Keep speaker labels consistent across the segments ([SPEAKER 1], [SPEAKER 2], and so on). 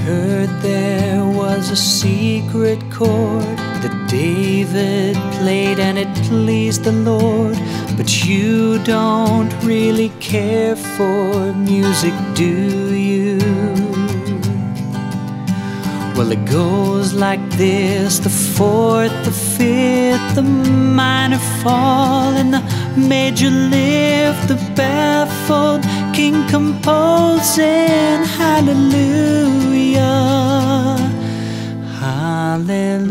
[SPEAKER 1] heard there was a secret chord that David played and it pleased the Lord. But you don't really care for music, do you? Well, it goes like this: the fourth, the fifth, the minor fall, and the major lift, the baffled king composing hallelujah, hallelujah,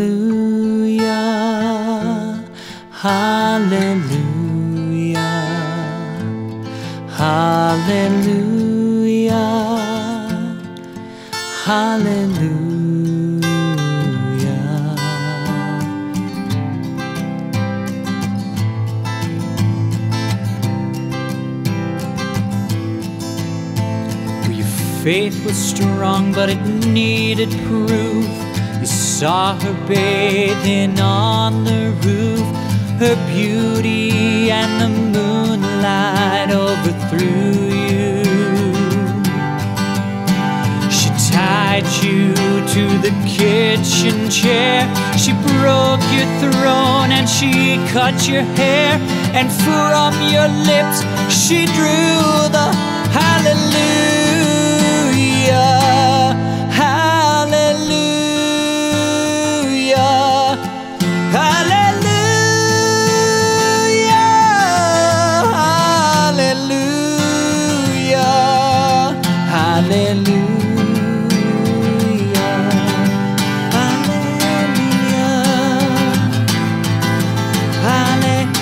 [SPEAKER 1] hallelujah, hallelujah, hallelujah. Faith was strong, but it needed proof. You saw her bathing on the roof. Her beauty and the moonlight overthrew you. She tied you to the kitchen chair. She broke your throne and she cut your hair. And from your lips she drew the hallelujah. Hallelujah, hallelujah, hallelujah, hallelujah, hallelujah, hallelujah.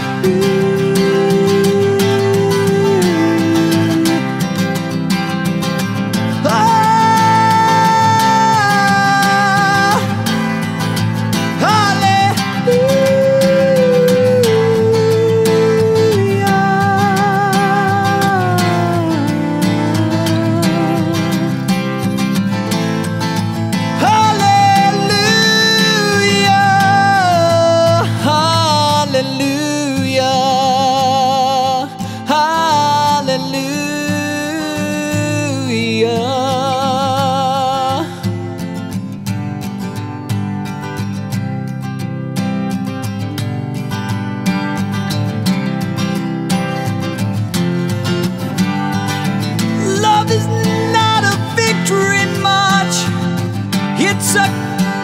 [SPEAKER 1] It's a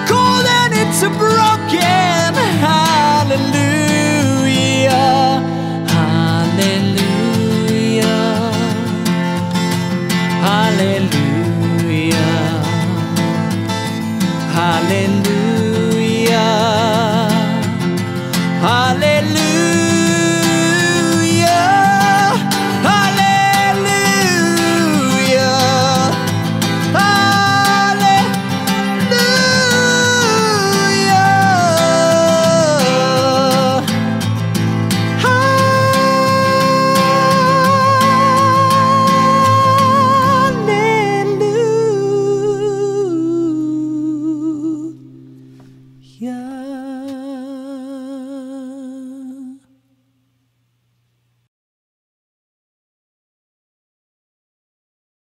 [SPEAKER 1] cold and it's a broken hallelujah, hallelujah, hallelujah, hallelujah.